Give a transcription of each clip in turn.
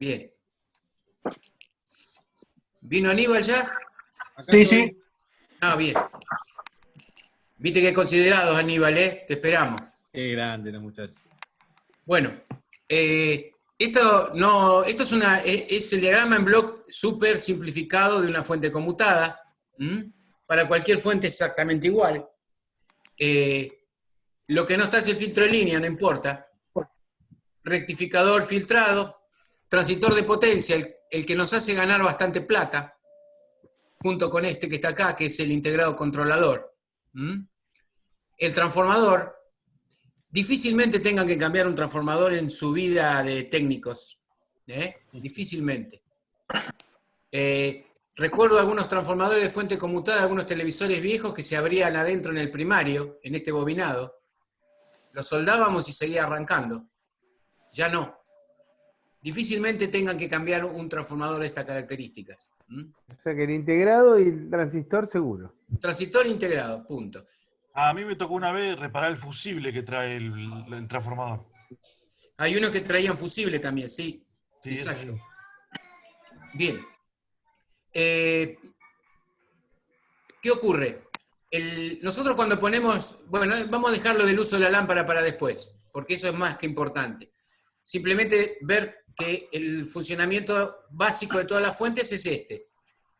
Bien. ¿Vino Aníbal ya? Sí, sí. Ah, bien. Viste que considerados, Aníbal, ¿eh? Te esperamos. Qué grande, los muchachos. Bueno, esto es el diagrama en bloc súper simplificado de una fuente conmutada. ¿M? Para cualquier fuente exactamente igual. Lo que no está es el filtro de línea, no importa. Rectificador filtrado, transitor de potencia, el que nos hace ganar bastante plata, junto con este que está acá, que es el integrado controlador. ¿Mm? El transformador, difícilmente tengan que cambiar un transformador en su vida de técnicos. Difícilmente. Recuerdo algunos transformadores de fuente conmutada, algunos televisores viejos que se abrían adentro en el primario, en este bobinado. Los soldábamos y seguía arrancando. Ya no. Difícilmente tengan que cambiar un transformador de estas características. O sea que el integrado y el transistor seguro. Transistor integrado, punto. A mí me tocó una vez reparar el fusible que trae el transformador. Hay unos que traían fusible también, sí. Sí, exacto. sí. Bien. ¿Qué ocurre? Nosotros cuando ponemos, bueno, vamos a dejarlo del uso de la lámpara para después, porque eso es más que importante. Simplemente ver que el funcionamiento básico de todas las fuentes es este.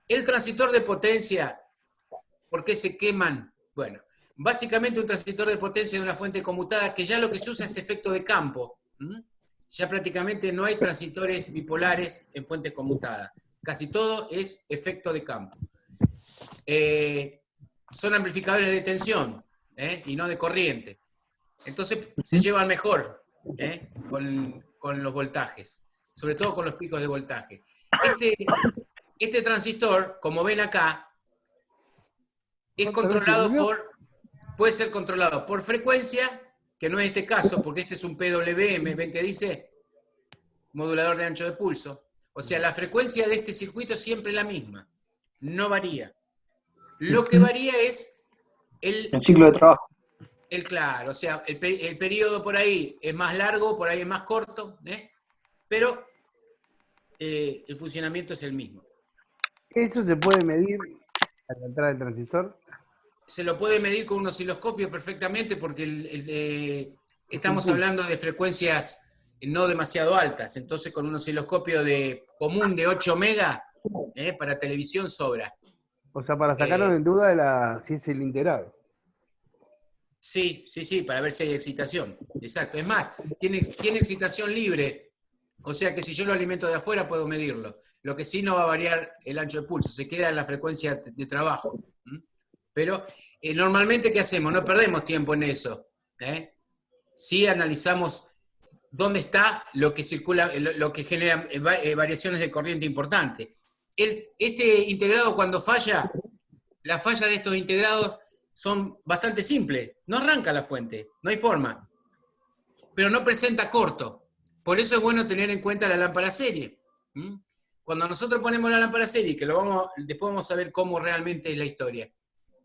El transistor de potencia, ¿por qué se queman? Bueno, básicamente un transistor de potencia de una fuente conmutada que ya lo que se usa es efecto de campo. Ya prácticamente no hay transistores bipolares en fuentes conmutadas. Casi todo es efecto de campo. Son amplificadores de tensión y no de corriente. Entonces se llevan mejor con los voltajes, sobre todo con los picos de voltaje. Este transistor, como ven acá, es controlado puede ser controlado por frecuencia, que no es este caso, porque este es un PWM, ¿ven que dice? Modulador de ancho de pulso. O sea, la frecuencia de este circuito es siempre la misma, no varía. Lo que varía es el ciclo de trabajo. Claro, o sea, el periodo por ahí es más largo, por ahí es más corto, pero el funcionamiento es el mismo. ¿Eso se puede medir a la entrada del transistor? Se lo puede medir con un osciloscopio perfectamente porque estamos hablando de frecuencias no demasiado altas, entonces con un osciloscopio común de 8 mega para televisión sobra. O sea, para sacarlo en duda si es el integrado. Sí, para ver si hay excitación. Exacto. Es más, tiene excitación libre. O sea que si yo lo alimento de afuera puedo medirlo. Lo que sí no va a variar el ancho de pulso, se queda en la frecuencia de trabajo. Pero normalmente, ¿qué hacemos? No perdemos tiempo en eso. Sí analizamos dónde está lo que circula, lo que genera variaciones de corriente importantes. Este integrado cuando falla, la falla de estos integrados son bastante simples. No arranca la fuente, no hay forma. Pero no presenta corto. Por eso es bueno tener en cuenta la lámpara serie. Cuando nosotros ponemos la lámpara serie, que después vamos a ver cómo realmente es la historia,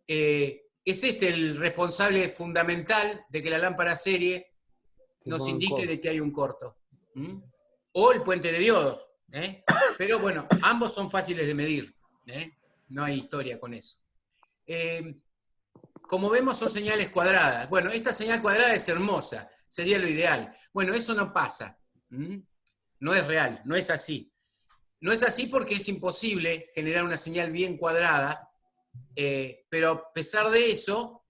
es este el responsable fundamental de que la lámpara serie nos indique de que hay un corto. O el puente de diodos. Pero bueno, ambos son fáciles de medir. No hay historia con eso. Como vemos son señales cuadradas. Bueno, esta señal cuadrada es hermosa, sería lo ideal. Bueno, eso no pasa. No es real, no es así. No es así porque es imposible generar una señal bien cuadrada, pero a pesar de eso,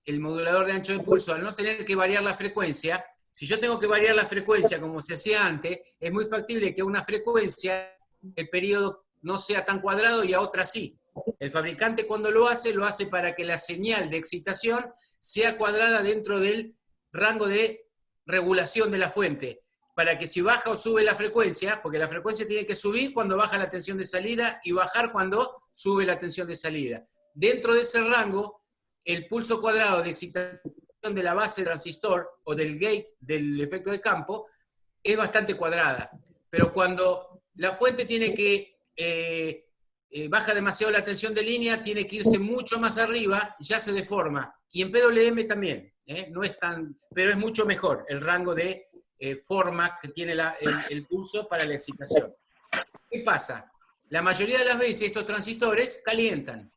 el modulador de ancho de pulso, al no tener que variar la frecuencia, si yo tengo que variar la frecuencia como se hacía antes, es muy factible que a una frecuencia el periodo no sea tan cuadrado y a otra sí. El fabricante cuando lo hace para que la señal de excitación sea cuadrada dentro del rango de regulación de la fuente, para que si baja o sube la frecuencia, porque la frecuencia tiene que subir cuando baja la tensión de salida y bajar cuando sube la tensión de salida. Dentro de ese rango, el pulso cuadrado de excitación de la base del transistor o del gate del efecto de campo es bastante cuadrada. Pero cuando la fuente tiene que baja demasiado la tensión de línea, tiene que irse mucho más arriba, ya se deforma. Y en PWM también, no es tan, pero es mucho mejor el rango de forma que tiene el pulso para la excitación. ¿Qué pasa? La mayoría de las veces estos transistores calientan.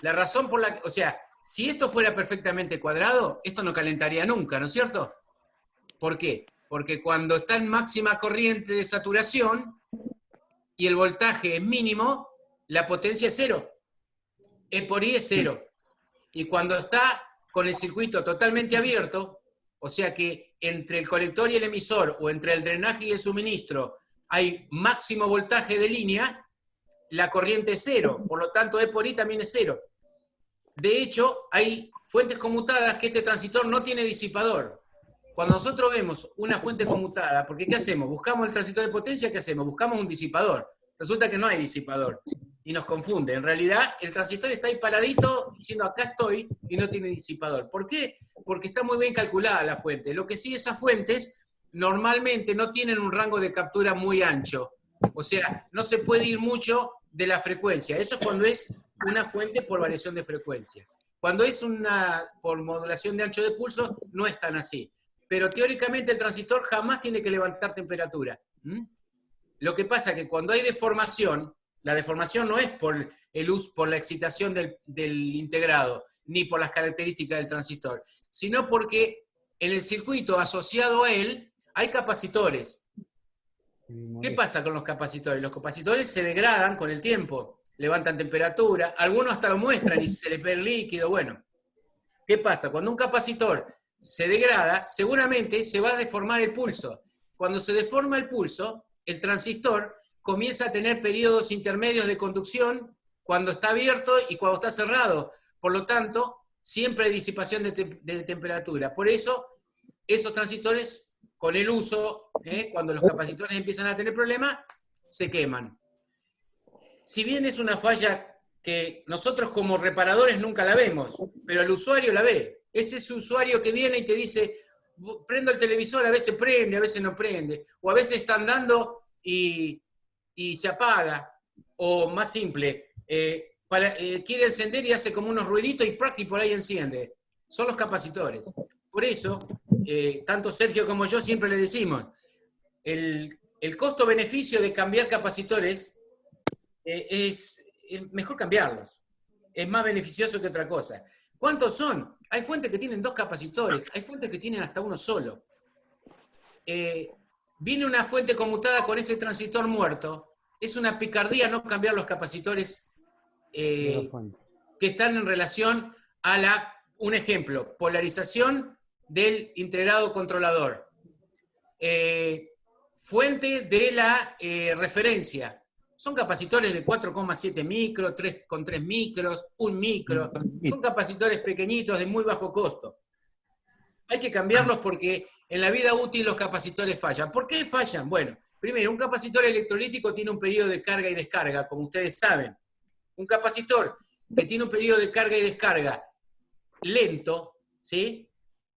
La razón por la que, o sea, si esto fuera perfectamente cuadrado, esto no calentaría nunca, ¿no es cierto? ¿Por qué? Porque cuando está en máxima corriente de saturación y el voltaje es mínimo, la potencia es cero. E por I es cero. Y cuando está con el circuito totalmente abierto, o sea que entre el colector y el emisor, o entre el drenaje y el suministro, hay máximo voltaje de línea, la corriente es cero. Por lo tanto, E por I también es cero. De hecho, hay fuentes conmutadas que este transistor no tiene disipador. Cuando nosotros vemos una fuente conmutada, porque ¿qué hacemos? Buscamos el transistor de potencia, ¿qué hacemos? Buscamos un disipador. Resulta que no hay disipador. Y nos confunde. En realidad, el transistor está ahí paradito, diciendo acá estoy, y no tiene disipador. ¿Por qué? Porque está muy bien calculada la fuente. Lo que sí, esas fuentes normalmente no tienen un rango de captura muy ancho. O sea, no se puede ir mucho de la frecuencia. Eso es cuando es una fuente por variación de frecuencia. Cuando es una por modulación de ancho de pulso, no es tan así. Pero teóricamente el transistor jamás tiene que levantar temperatura. Lo que pasa es que cuando hay deformación, la deformación no es por por la excitación del integrado, ni por las características del transistor, sino porque en el circuito asociado a él hay capacitores. ¿Qué pasa con los capacitores? Los capacitores se degradan con el tiempo, levantan temperatura, algunos hasta lo muestran y se les ve el líquido. Bueno, ¿qué pasa? Cuando un capacitor se degrada, seguramente se va a deformar el pulso. Cuando se deforma el pulso, el transistor comienza a tener periodos intermedios de conducción cuando está abierto y cuando está cerrado. Por lo tanto, siempre hay disipación de temperatura. Por eso, esos transistores, con el uso, cuando los capacitores empiezan a tener problemas, se queman. Si bien es una falla que nosotros como reparadores nunca la vemos, pero el usuario la ve. Es ese usuario que viene y te dice, prendo el televisor, a veces prende, a veces no prende, o a veces está andando y se apaga, o más simple, quiere encender y hace como unos ruiditos y por ahí enciende. Son los capacitores. Por eso, tanto Sergio como yo siempre le decimos, el costo-beneficio de cambiar capacitores es mejor cambiarlos. Es más beneficioso que otra cosa. ¿Cuántos son? Hay fuentes que tienen 2 capacitores, hay fuentes que tienen hasta uno solo. Viene una fuente conmutada con ese transistor muerto, es una picardía no cambiar los capacitores que están en relación a un ejemplo, polarización del integrado controlador. Fuente de la referencia. Son capacitores de 4,7 micros, 3,3 micros, 1 micro. Son capacitores pequeñitos de muy bajo costo. Hay que cambiarlos porque en la vida útil los capacitores fallan. ¿Por qué fallan? Bueno, primero, un capacitor electrolítico tiene un periodo de carga y descarga, como ustedes saben. Un capacitor que tiene un periodo de carga y descarga lento, ¿sí?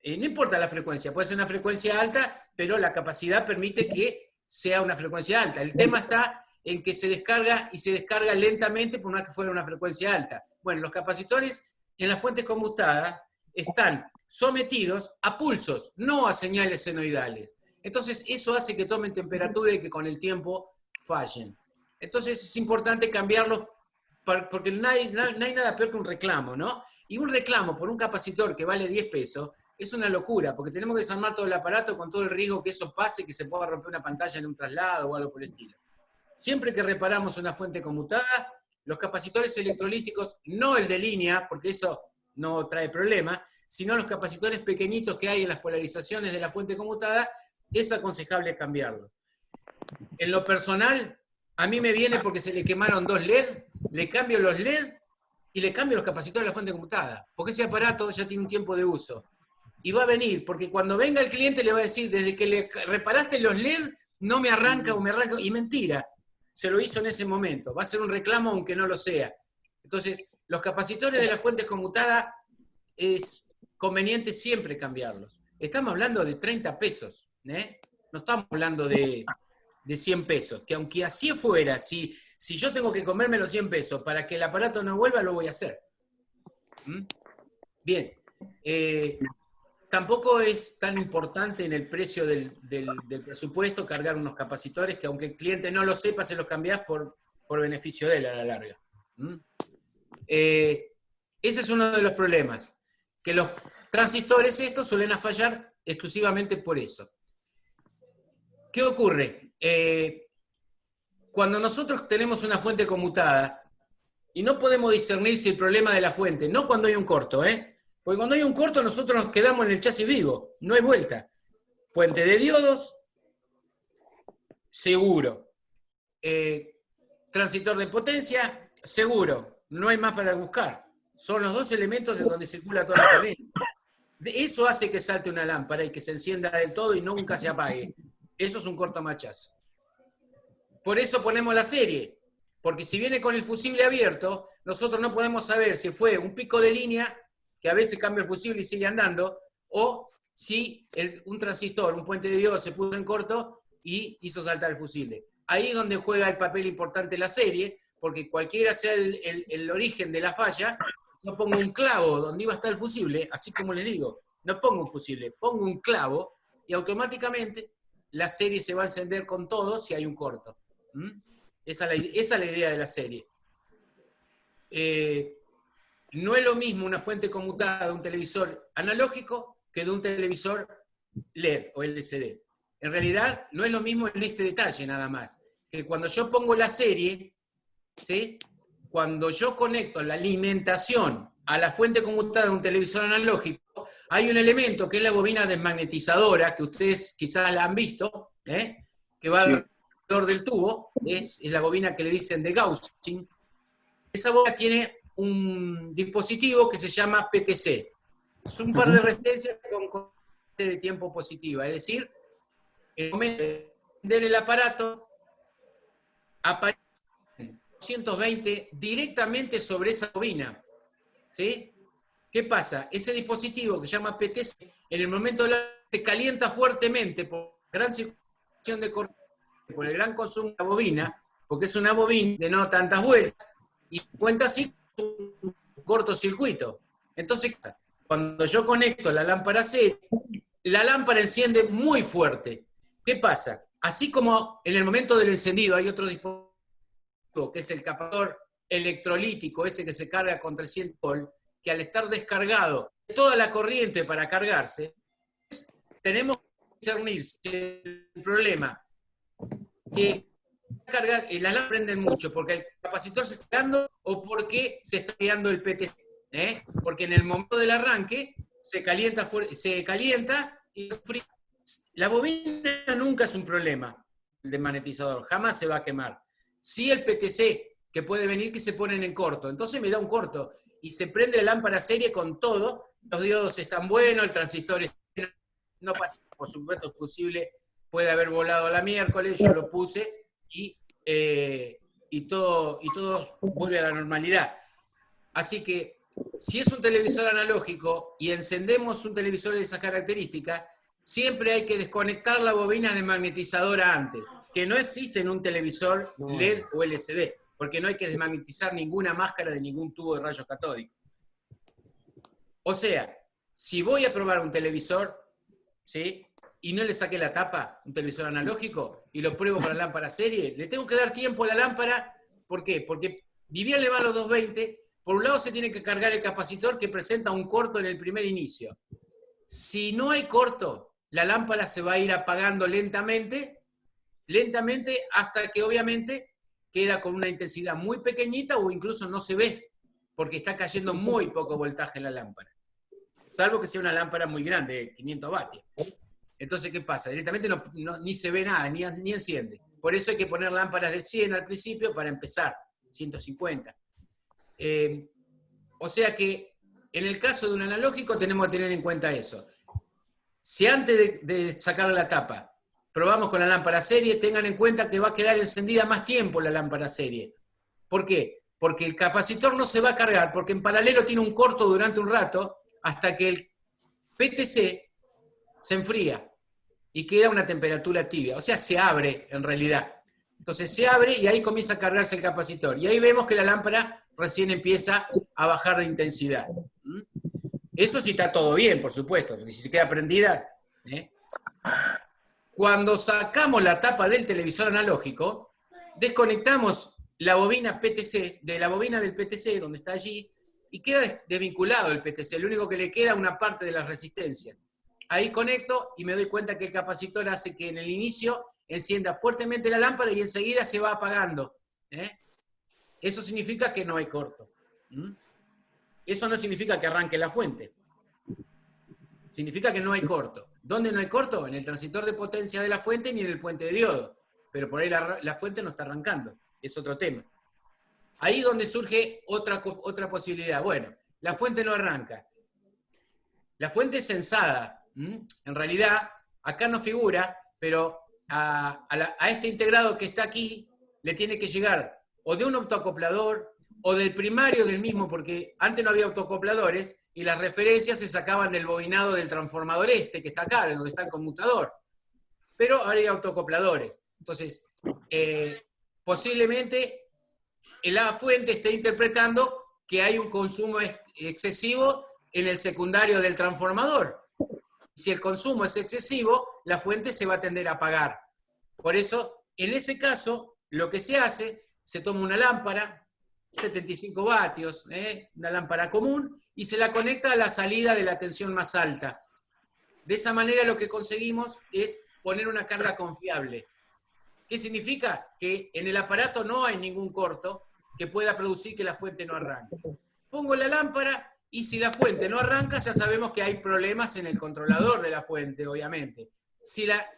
No importa la frecuencia, puede ser una frecuencia alta, pero la capacidad permite que sea una frecuencia alta. El tema está en que se descarga y se descarga lentamente por más que fuera una frecuencia alta. Bueno, los capacitores en las fuentes conmustadas están sometidos a pulsos, no a señales senoidales. Entonces, eso hace que tomen temperatura y que con el tiempo fallen. Entonces, es importante cambiarlos porque no hay nada peor que un reclamo, ¿no? Y un reclamo por un capacitor que vale 10 pesos es una locura, porque tenemos que desarmar todo el aparato con todo el riesgo que eso pase y que se pueda romper una pantalla en un traslado o algo por el estilo. Siempre que reparamos una fuente conmutada, los capacitores electrolíticos, no el de línea, porque eso no trae problema, sino los capacitores pequeñitos que hay en las polarizaciones de la fuente conmutada, es aconsejable cambiarlo. En lo personal, a mí me viene porque se le quemaron 2 LED, le cambio los LED y le cambio los capacitores de la fuente conmutada, porque ese aparato ya tiene un tiempo de uso. Y va a venir, porque cuando venga el cliente le va a decir, desde que le reparaste los LED, no me arranca o me arranca, y mentira, se lo hizo en ese momento, va a ser un reclamo aunque no lo sea. Entonces, los capacitores de la fuente conmutada es conveniente siempre cambiarlos. Estamos hablando de 30 pesos, no estamos hablando de 100 pesos, que aunque así fuera, si yo tengo que comerme los 100 pesos para que el aparato no vuelva, lo voy a hacer. Bien. tampoco es tan importante en el precio del presupuesto cargar unos capacitores que aunque el cliente no lo sepa, se los cambiás por beneficio de él a la larga. ¿Mm? Ese es uno de los problemas, que los transistores estos suelen fallar exclusivamente por eso. ¿Qué ocurre? Cuando nosotros tenemos una fuente conmutada y no podemos discernir si el problema de la fuente, no cuando hay un corto, porque cuando hay un corto nosotros nos quedamos en el chasis vivo, no hay vuelta. Puente de diodos, seguro. Transistor de potencia, seguro. No hay más para buscar. Son los dos elementos de donde circula toda la corriente. Eso hace que salte una lámpara y que se encienda del todo y nunca se apague. Eso es un cortomachazo. Por eso ponemos la serie, porque si viene con el fusible abierto, nosotros no podemos saber si fue un pico de línea, que a veces cambia el fusible y sigue andando, o si un transistor, un puente de diodo se puso en corto y hizo saltar el fusible. Ahí es donde juega el papel importante la serie, porque cualquiera sea el origen de la falla, yo pongo un clavo donde iba a estar el fusible, así como les digo, no pongo un fusible, pongo un clavo y automáticamente la serie se va a encender con todo si hay un corto. ¿Mm? Esa es la idea de la serie. No es lo mismo una fuente conmutada de un televisor analógico que de un televisor LED o LCD. En realidad, no es lo mismo en este detalle nada más, que cuando yo pongo la serie, ¿sí? Cuando yo conecto la alimentación a la fuente conmutada de un televisor analógico, hay un elemento que es la bobina desmagnetizadora, que ustedes quizás la han visto, que va alrededor del tubo, es la bobina que le dicen de Gaussing. Esa bobina tiene un dispositivo que se llama PTC. Es un par de resistencias con corriente de tiempo positiva, es decir, en el momento de encender el aparato, aparece 220 directamente sobre esa bobina. ¿Sí? ¿Qué pasa? Ese dispositivo que se llama PTC, en el momento de se calienta fuertemente por la gran circulación de corriente, por el gran consumo de la bobina, porque es una bobina de no tantas vueltas, y cuenta así un cortocircuito. Entonces, cuando yo conecto la lámpara serie, la lámpara enciende muy fuerte. ¿Qué pasa? Así como en el momento del encendido hay otro dispositivo, que es el captador electrolítico, ese que se carga con 300 volts, que al estar descargado toda la corriente para cargarse, tenemos que discernir si el problema es cargar, las lámparas prenden mucho porque el capacitor se está cargando o porque se está creando el PTC, porque en el momento del arranque se calienta y fría. La bobina nunca es un problema, el desmagnetizador, jamás se va a quemar. Sí el PTC, que puede venir que se ponen en corto, entonces me da un corto y se prende la lámpara serie con todo, los diodos están buenos, el transistor está bueno, no pasa, por supuesto, el fusible puede haber volado la miércoles, yo lo puse y todo vuelve a la normalidad. Así que, si es un televisor analógico y encendemos un televisor de esas características, siempre hay que desconectar la bobina desmagnetizadora antes, que no existe en un televisor LED o LCD, porque no hay que desmagnetizar ninguna máscara de ningún tubo de rayos catódicos. O sea, si voy a probar un televisor, ¿sí? Y no le saqué la tapa, un televisor analógico, y lo pruebo con la lámpara serie, le tengo que dar tiempo a la lámpara. ¿Por qué? Porque ni bien le va a los 220, por un lado se tiene que cargar el capacitor que presenta un corto en el primer inicio. Si no hay corto, la lámpara se va a ir apagando lentamente hasta que obviamente queda con una intensidad muy pequeñita o incluso no se ve, porque está cayendo muy poco voltaje en la lámpara. Salvo que sea una lámpara muy grande, de 500 vatios. Entonces, ¿qué pasa? Directamente ni se ve nada, ni enciende. Por eso hay que poner lámparas de 100 al principio para empezar, 150. O sea que, en el caso de un analógico tenemos que tener en cuenta eso. Si antes de sacarle la tapa probamos con la lámpara serie, tengan en cuenta que va a quedar encendida más tiempo la lámpara serie. ¿Por qué? Porque el capacitor no se va a cargar, porque en paralelo tiene un corto durante un rato, hasta que el PTC se enfría y queda a una temperatura tibia. O sea, se abre en realidad. Entonces se abre y ahí comienza a cargarse el capacitor. Y ahí vemos que la lámpara recién empieza a bajar de intensidad. Eso sí está todo bien, por supuesto, porque si se queda prendida. ¿Eh? Cuando sacamos la tapa del televisor analógico, desconectamos la bobina PTC, de la bobina del PTC, donde está allí, y queda desvinculado el PTC, lo único que le queda es una parte de la resistencia. Ahí conecto y me doy cuenta que el capacitor hace que en el inicio encienda fuertemente la lámpara y enseguida se va apagando. ¿Eh? Eso significa que no hay corto. ¿Mm? Eso no significa que arranque la fuente. Significa que no hay corto. ¿Dónde no hay corto? En el transistor de potencia de la fuente ni en el puente de diodo. Pero por ahí la fuente no está arrancando. Es otro tema. Ahí donde surge otra posibilidad. Bueno, la fuente no arranca. La fuente es sensada. En realidad, acá no figura, pero a este integrado que está aquí le tiene que llegar o de un autoacoplador o del primario del mismo, porque antes no había autoacopladores y las referencias se sacaban del bobinado del transformador que está acá, de donde está el conmutador. Pero ahora hay autoacopladores. Entonces, posiblemente la fuente esté interpretando que hay un consumo excesivo en el secundario del transformador. Si el consumo es excesivo, la fuente se va a tender a apagar. Por eso, en ese caso, lo que se hace, se toma una lámpara, 75 vatios, una lámpara común, y se la conecta a la salida de la tensión más alta. De esa manera lo que conseguimos es poner una carga confiable. ¿Qué significa? Que en el aparato no hay ningún corto que pueda producir que la fuente no arranque. Pongo la lámpara y si la fuente no arranca, ya sabemos que hay problemas en el controlador de la fuente, obviamente. Si la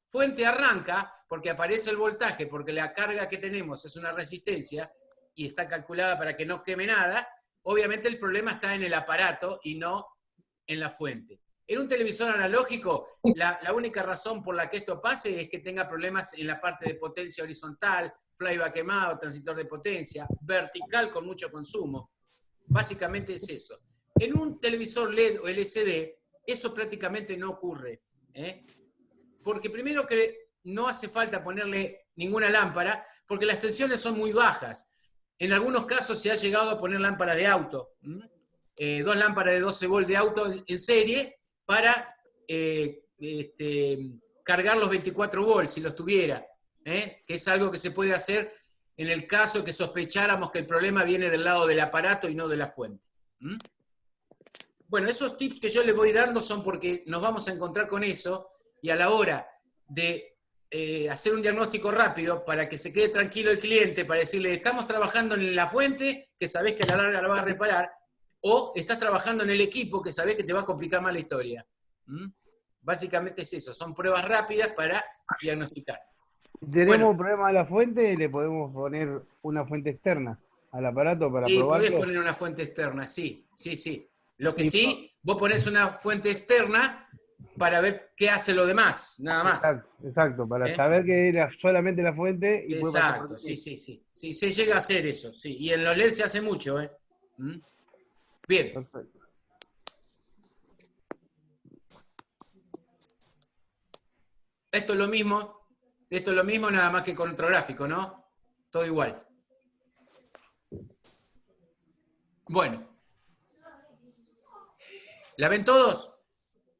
fuente arranca, porque aparece el voltaje, porque la carga que tenemos es una resistencia y está calculada para que no queme nada, obviamente el problema está en el aparato y no en la fuente. En un televisor analógico, la única razón por la que esto pase es que tenga problemas en la parte de potencia horizontal, flyback quemado, transistor de potencia, vertical con mucho consumo. Básicamente es eso. En un televisor LED o LCD, eso prácticamente no ocurre. Porque primero que no hace falta ponerle ninguna lámpara, porque las tensiones son muy bajas. En algunos casos se ha llegado a poner lámparas de auto. 2 lámparas de 12 volt de auto en serie para cargar los 24 volts si los tuviera. Que es algo que se puede hacer en el caso que sospecháramos que el problema viene del lado del aparato y no de la fuente. Bueno, esos tips que yo les voy dando son porque nos vamos a encontrar con eso y a la hora de hacer un diagnóstico rápido para que se quede tranquilo el cliente, para decirle, estamos trabajando en la fuente, que sabés que a la larga la vas a reparar, o estás trabajando en el equipo, que sabés que te va a complicar más la historia. Básicamente es eso, son pruebas rápidas para diagnosticar. Si tenemos un problema de la fuente, le podemos poner una fuente externa al aparato para probarlo. Podés poner una fuente externa, sí. Lo que sí, vos ponés una fuente externa para ver qué hace lo demás, nada más. Exacto, para saber que era solamente la fuente. Y exacto, sí. Sí, se llega a hacer eso, sí. Y en los LED se hace mucho, Bien. Perfecto. Esto es lo mismo, nada más que con otro gráfico, ¿no? Todo igual. Bueno. ¿La ven todos?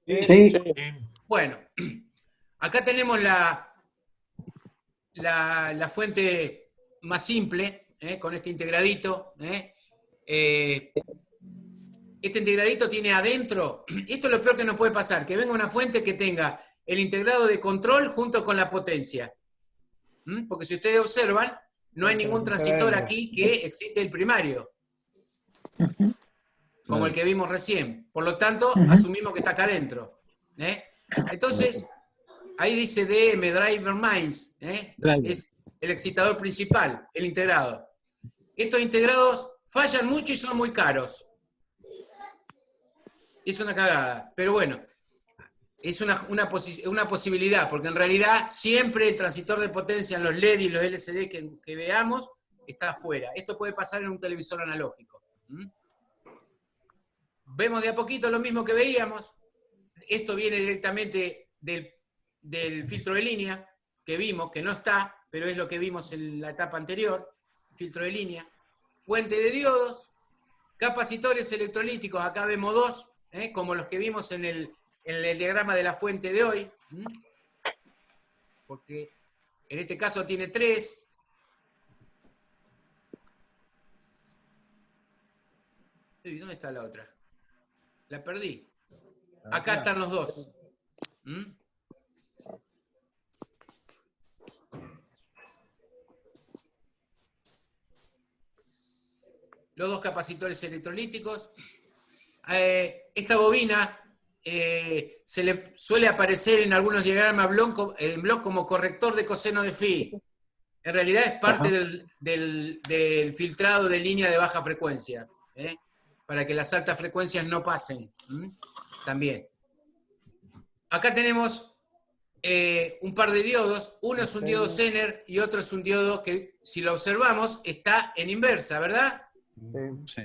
Sí. Bueno, acá tenemos la fuente más simple, con este integradito. Este integradito tiene adentro, esto es lo peor que nos puede pasar, que venga una fuente que tenga el integrado de control junto con la potencia. Porque si ustedes observan, no hay ningún transistor aquí que excite el primario, como el que vimos recién. Por lo tanto, asumimos que está acá adentro. Entonces, ahí dice DM, Driver Mains, es el excitador principal, el integrado. Estos integrados fallan mucho y son muy caros. Es una cagada, pero bueno, es una posibilidad, porque en realidad siempre el transistor de potencia en los LED y los LCD que veamos está afuera. Esto puede pasar en un televisor analógico. Vemos de a poquito lo mismo que veíamos. Esto viene directamente del filtro de línea, que vimos, que no está, pero es lo que vimos en la etapa anterior, filtro de línea. Puente de diodos, capacitores electrolíticos, acá vemos 2, como los que vimos en el diagrama de la fuente de hoy, porque en este caso tiene 3. ¿Dónde está la otra? La perdí. Acá están los dos. Los dos capacitores electrolíticos. Esta bobina se le suele aparecer en algunos diagramas en bloc como corrector de coseno de phi. En realidad es parte del filtrado de línea de baja frecuencia, para que las altas frecuencias no pasen. También. Acá tenemos un par de diodos. Uno es un diodo Zener y otro es un diodo que, si lo observamos, está en inversa, ¿verdad? Sí.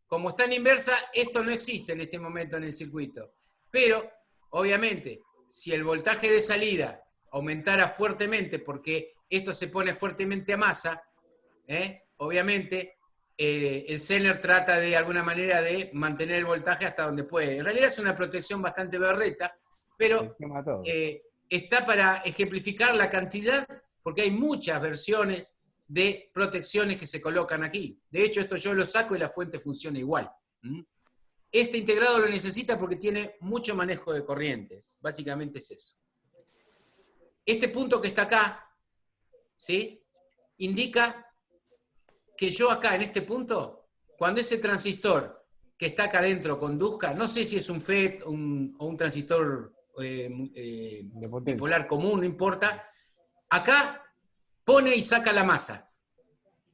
Como está en inversa, esto no existe en este momento en el circuito. Pero, obviamente, si el voltaje de salida aumentara fuertemente, porque esto se pone fuertemente a masa, obviamente el Zener trata de alguna manera de mantener el voltaje hasta donde puede. En realidad es una protección bastante berreta, pero está para ejemplificar la cantidad, porque hay muchas versiones de protecciones que se colocan aquí. De hecho, esto yo lo saco y la fuente funciona igual. Este integrado lo necesita porque tiene mucho manejo de corriente. Básicamente es eso. Este punto que está acá, ¿sí?, indica que yo acá, en este punto, cuando ese transistor que está acá adentro conduzca, no sé si es un FET o un transistor bipolar común, no importa, acá pone y saca la masa.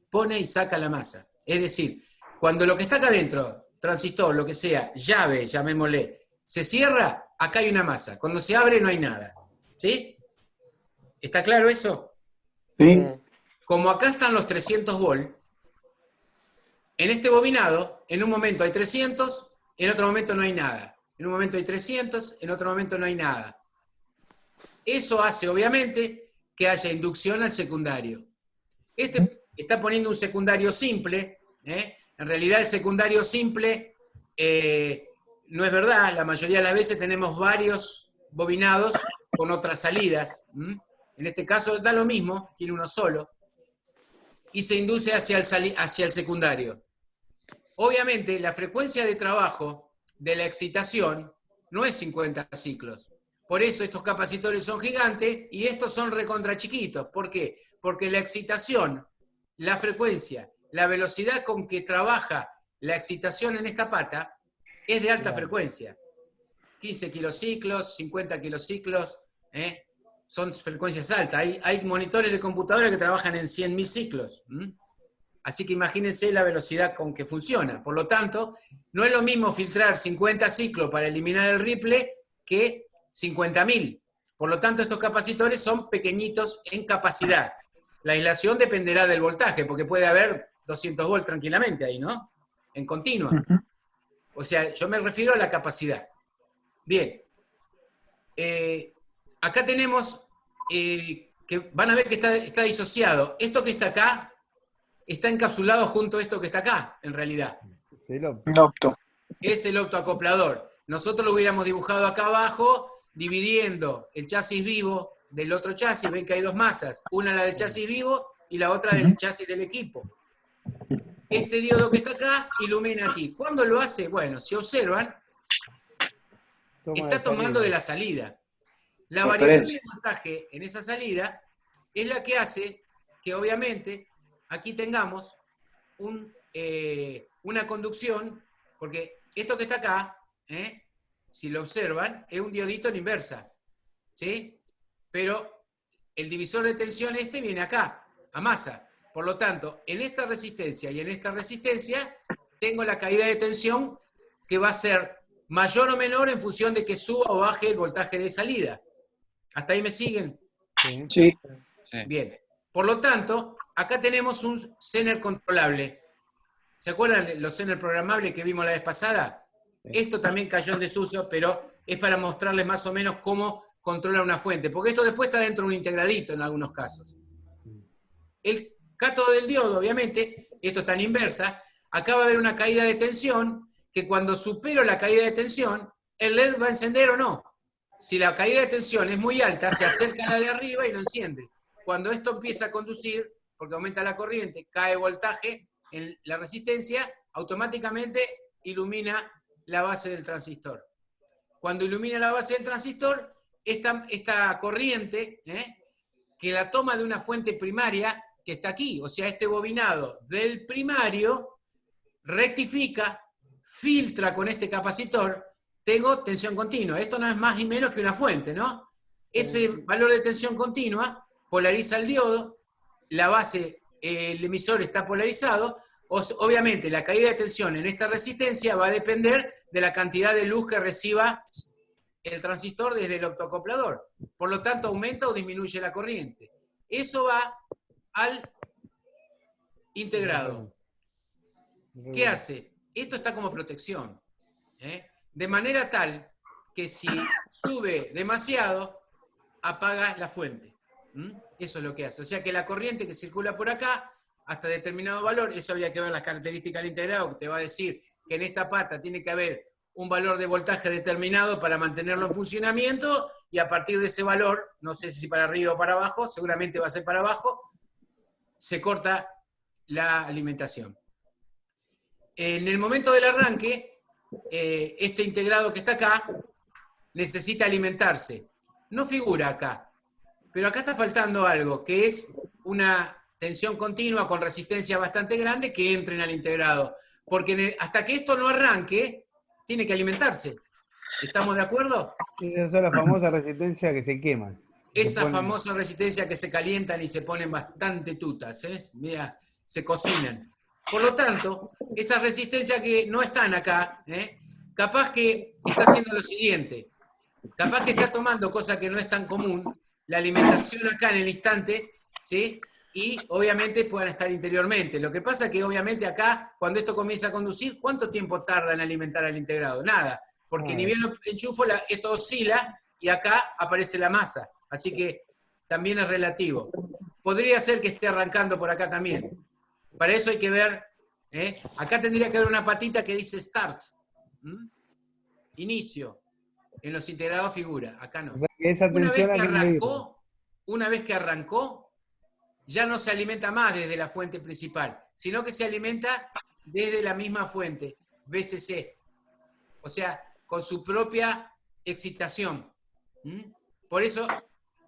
Pone y saca la masa. Es decir, cuando lo que está acá adentro, transistor, lo que sea, llave, llamémosle, se cierra, acá hay una masa. Cuando se abre no hay nada. ¿Sí? ¿Está claro eso? Sí. Como acá están los 300 volts, en este bobinado, en un momento hay 300, en otro momento no hay nada. En un momento hay 300, en otro momento no hay nada. Eso hace, obviamente, que haya inducción al secundario. Este está poniendo un secundario simple. En realidad el secundario simple no es verdad. La mayoría de las veces tenemos varios bobinados con otras salidas. En este caso da lo mismo, tiene uno solo. Y se induce hacia el secundario. Obviamente la frecuencia de trabajo de la excitación no es 50 ciclos. Por eso estos capacitores son gigantes y estos son recontra chiquitos. ¿Por qué? Porque la excitación, la frecuencia, la velocidad con que trabaja la excitación en esta pata es de alta frecuencia. 15 kilociclos, 50 kilociclos, son frecuencias altas. Hay monitores de computadora que trabajan en 100.000 ciclos. Así que imagínense la velocidad con que funciona. Por lo tanto, no es lo mismo filtrar 50 ciclos para eliminar el ripple que 50.000. Por lo tanto, estos capacitores son pequeñitos en capacidad. La aislación dependerá del voltaje, porque puede haber 200 volts tranquilamente ahí, ¿no? En continua. O sea, yo me refiero a la capacidad. Bien. Acá tenemos que van a ver que está disociado. Esto que está acá está encapsulado junto a esto que está acá, en realidad. Es el optoacoplador. Nosotros lo hubiéramos dibujado acá abajo, dividiendo el chasis vivo del otro chasis. Ven que hay dos masas, una la del chasis vivo y la otra del chasis del equipo. Este diodo que está acá ilumina aquí. ¿Cuándo lo hace? Bueno, si observan, está tomando de la salida. La variación de voltaje en esa salida es la que hace que obviamente aquí tengamos una conducción, porque esto que está acá, si lo observan, es un diodito en inversa, ¿sí? Pero el divisor de tensión viene acá, a masa. Por lo tanto, en esta resistencia y en esta resistencia, tengo la caída de tensión que va a ser mayor o menor en función de que suba o baje el voltaje de salida. ¿Hasta ahí me siguen? Sí. Bien. Por lo tanto, acá tenemos un Zener controlable. ¿Se acuerdan los Zener programables que vimos la vez pasada? Esto también cayó en desuso, pero es para mostrarles más o menos cómo controlar una fuente, porque esto después está dentro de un integradito en algunos casos. El cátodo del diodo, obviamente, esto está en inversa, acá va a haber una caída de tensión que cuando supero la caída de tensión, el LED va a encender o no. Si la caída de tensión es muy alta, se acerca a la de arriba y lo enciende. Cuando esto empieza a conducir, porque aumenta la corriente, cae voltaje en la resistencia, automáticamente ilumina la base del transistor. Cuando ilumina la base del transistor, esta corriente, que la toma de una fuente primaria, que está aquí, o sea, este bobinado del primario, rectifica, filtra con este capacitor, tengo tensión continua. Esto no es más y menos que una fuente, ¿no? Ese valor de tensión continua polariza el diodo, la base, el emisor está polarizado, obviamente la caída de tensión en esta resistencia va a depender de la cantidad de luz que reciba el transistor desde el optocoplador. Por lo tanto, aumenta o disminuye la corriente. Eso va al integrado. ¿Qué hace? Esto está como protección. De manera tal que si sube demasiado, apaga la fuente. Eso es lo que hace. O sea que la corriente que circula por acá, hasta determinado valor, eso habría que ver las características del integrado, que te va a decir que en esta pata tiene que haber un valor de voltaje determinado para mantenerlo en funcionamiento, y a partir de ese valor, no sé si para arriba o para abajo, seguramente va a ser para abajo, se corta la alimentación. En el momento del arranque, este integrado que está acá necesita alimentarse. No figura acá, pero acá está faltando algo, que es una tensión continua con resistencia bastante grande que entren al integrado. Porque hasta que esto no arranque, tiene que alimentarse. ¿Estamos de acuerdo? Esa es la famosa resistencia que se quema. Esa famosa resistencia que se calientan y se ponen bastante tutas, mira, se cocinan. Por lo tanto, esas resistencias que no están acá, capaz que está haciendo lo siguiente, capaz que está tomando, cosa que no es tan común, la alimentación acá en el instante, ¿sí? Y obviamente puedan estar interiormente. Lo que pasa es que obviamente acá, cuando esto comienza a conducir, ¿cuánto tiempo tarda en alimentar al integrado? Nada, porque ni bien lo enchufo, esto oscila y acá aparece la masa. Así que también es relativo. Podría ser que esté arrancando por acá también. Para eso hay que ver, acá tendría que haber una patita que dice start. Inicio. En los integrados figura, acá no. O sea, que esa Una vez que arrancó, ya no se alimenta más desde la fuente principal, sino que se alimenta desde la misma fuente, VCC. O sea, con su propia excitación. Por eso,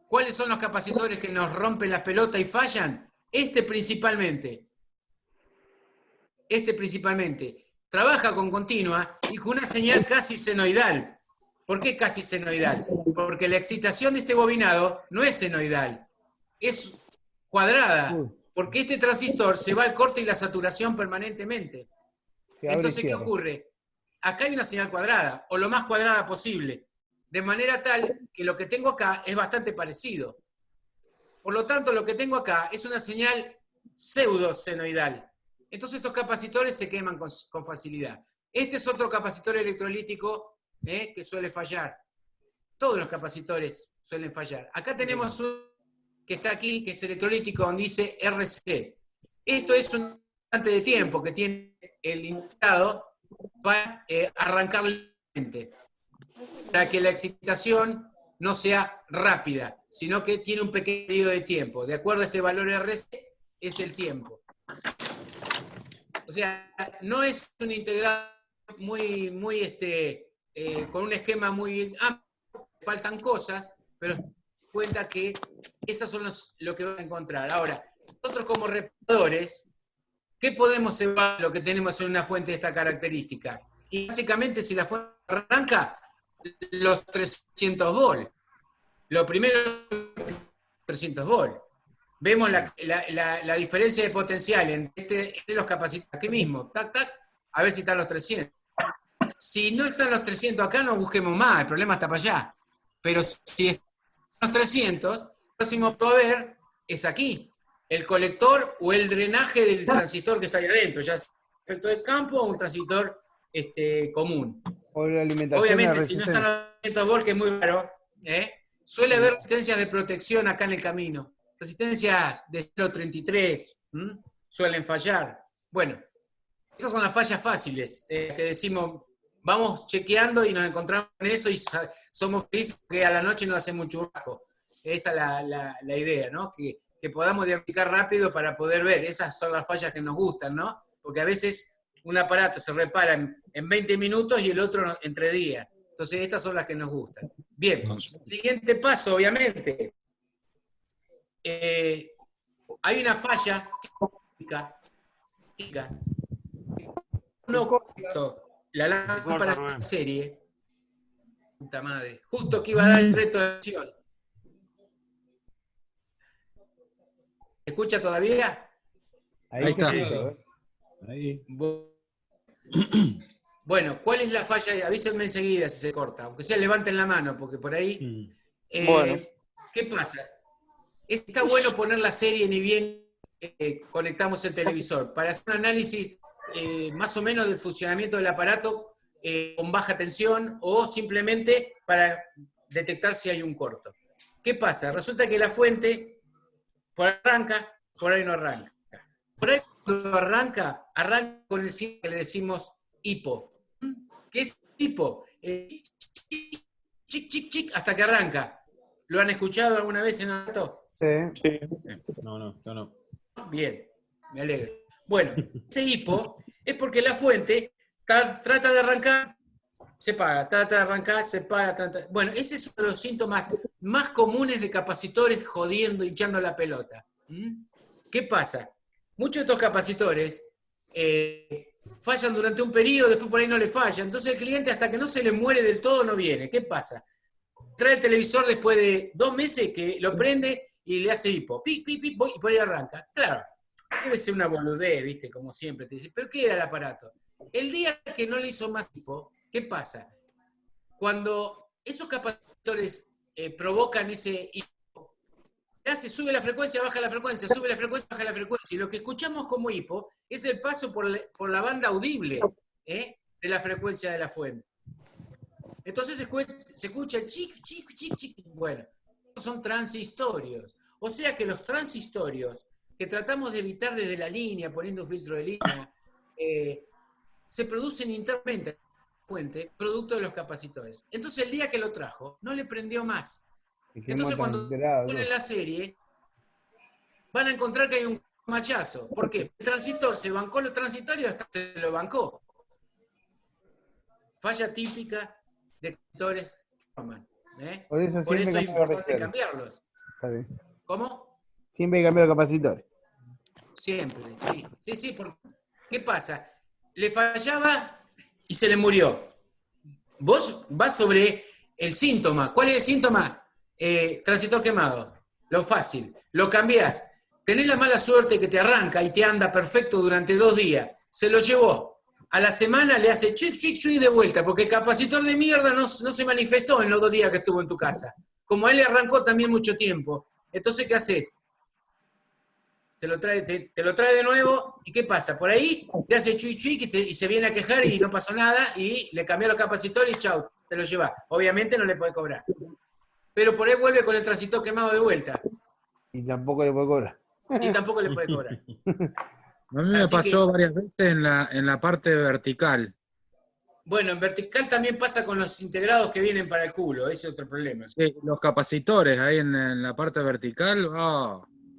¿cuáles son los capacitores que nos rompen la pelota y fallan? Este principalmente. Trabaja con continua y con una señal casi senoidal. ¿Por qué casi senoidal? Porque la excitación de este bobinado no es senoidal, es cuadrada, porque este transistor se va al corte y la saturación permanentemente. Entonces, ¿qué ocurre? Acá hay una señal cuadrada, o lo más cuadrada posible, de manera tal que lo que tengo acá es bastante parecido. Por lo tanto, lo que tengo acá es una señal pseudo-senoidal. Entonces estos capacitores se queman con facilidad. Este es otro capacitor electrolítico que suele fallar. Todos los capacitores suelen fallar. Acá tenemos un que está aquí, que es electrolítico, donde dice RC. Esto es un instante de tiempo que tiene el integrado para arrancar lentamente, para que la excitación no sea rápida, sino que tiene un pequeño periodo de tiempo. De acuerdo a este valor RC, es el tiempo. O sea, no es un integrado con un esquema muy amplio, faltan cosas, pero cuenta que esas son lo que van a encontrar. Ahora, nosotros como reparadores, ¿qué podemos evaluar lo que tenemos en una fuente de esta característica? Y básicamente, si la fuente arranca, los 300 volts. Lo primero, 300 volts. Vemos la diferencia de potencial entre los capacitores. Aquí mismo, tac, tac, a ver si están los 300. Si no están los 300 acá, no busquemos más, el problema está para allá. Pero si están los 300, el próximo a ver es aquí. El colector o el drenaje del transistor que está ahí adentro, ya sea un efecto de campo o un transistor común. O la alimentación. Obviamente, si no están los 300 volts, que es muy raro, suele haber resistencias de protección acá en el camino. Resistencias de 0,33 suelen fallar. Bueno, esas son las fallas fáciles, que decimos, vamos chequeando y nos encontramos en eso y somos felices que a la noche nos hacemos un churrasco. Esa es la idea, ¿no? Que podamos diagnosticar rápido para poder ver. Esas son las fallas que nos gustan, ¿no? Porque a veces un aparato se repara en 20 minutos y el otro entre días. Entonces estas son las que nos gustan. Bien, siguiente paso, obviamente. Hay una falla típica. La lámpara de serie. Puta madre. Justo que iba a dar el reto de acción. ¿Se escucha todavía? Ahí está. se escucha, ¿ves? Ahí. Bueno, ¿cuál es la falla? Avísenme enseguida si se corta, aunque sea levanten la mano, porque por ahí... Bueno. ¿Qué pasa? Está bueno poner la serie ni bien conectamos el televisor, para hacer un análisis más o menos del funcionamiento del aparato con baja tensión o simplemente para detectar si hay un corto. ¿Qué pasa? Resulta que la fuente por ahí arranca, por ahí no arranca. Por ahí cuando arranca con el signo que le decimos hipo. ¿Qué es hipo? Chic, chic, chic, hasta que arranca. ¿Lo han escuchado alguna vez en el auto? Sí. No. Bien, me alegro. Bueno, ese hipo es porque la fuente trata de arrancar, se para, trata de arrancar, se para, trata... Bueno, ese es uno de los síntomas más comunes de capacitores jodiendo, hinchando la pelota. ¿Qué pasa? Muchos de estos capacitores fallan durante un periodo, después por ahí no le fallan. Entonces el cliente hasta que no se le muere del todo no viene. ¿Qué pasa? Trae el televisor después de 2 meses que lo prende y le hace hipo. Pip, pip, pip, y por ahí arranca. Claro, debe ser una boludez, ¿viste? Como siempre te dice. ¿Pero qué era el aparato? El día que no le hizo más hipo, ¿qué pasa? Cuando esos capacitores provocan ese hipo, sube la frecuencia, baja la frecuencia, sube la frecuencia, baja la frecuencia. Y lo que escuchamos como hipo es el paso por la banda audible de la frecuencia de la fuente. Entonces se escucha el chic, chic, chic, chic. Bueno, son transistorios. O sea que los transistorios que tratamos de evitar desde la línea, poniendo un filtro de línea, se producen internamente en la fuente, producto de los capacitores. Entonces el día que lo trajo, no le prendió más. Entonces cuando ponen la serie, van a encontrar que hay un machazo. ¿Por qué? El transistor se bancó los transitorios hasta se lo bancó. Falla típica de capacitores Por eso es importante cambiarlos. ¿Cómo? Siempre hay que cambiar los capacitores. Siempre, sí. Sí, porque, ¿qué pasa? Le fallaba y se le murió. Vos vas sobre el síntoma. ¿Cuál es el síntoma? Transistor quemado. Lo fácil. Lo cambiás. Tenés la mala suerte que te arranca y te anda perfecto durante 2 días. Se lo llevó. A la semana le hace chic, chic, chic de vuelta, porque el capacitor de mierda no se manifestó en los 2 días que estuvo en tu casa. Como a él le arrancó también mucho tiempo. Entonces, ¿qué haces? Te lo trae de nuevo, ¿y qué pasa? Por ahí te hace chuy chuy y se viene a quejar y no pasó nada, y le cambió los capacitores y chau, te lo lleva. Obviamente no le puede cobrar. Pero por ahí vuelve con el transistor quemado de vuelta. Y tampoco le puede cobrar. Y tampoco le puede cobrar. A mí me pasó varias veces en la parte vertical. Bueno, en vertical también pasa con los integrados que vienen para el culo, ese es otro problema. Sí, los capacitores ahí en la parte vertical,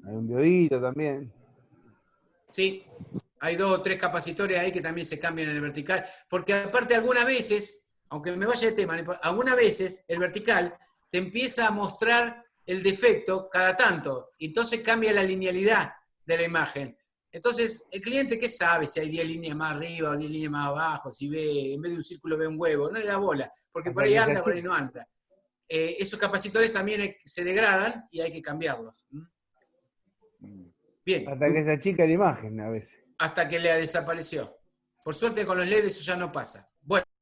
Hay un diodito también. Sí, hay 2 o 3 capacitores ahí que también se cambian en el vertical, porque aparte algunas veces, aunque me vaya de tema, algunas veces el vertical te empieza a mostrar el defecto cada tanto, y entonces cambia la linealidad de la imagen. Entonces, el cliente, ¿qué sabe? Si hay 10 líneas más arriba o 10 líneas más abajo, si ve, en vez de un círculo ve un huevo, no le da bola, porque por ahí anda, por ahí no anda. Esos capacitores también se degradan y hay que cambiarlos. Bien. Hasta que se achica la imagen a veces. Hasta que le desapareció. Por suerte con los LED eso ya no pasa.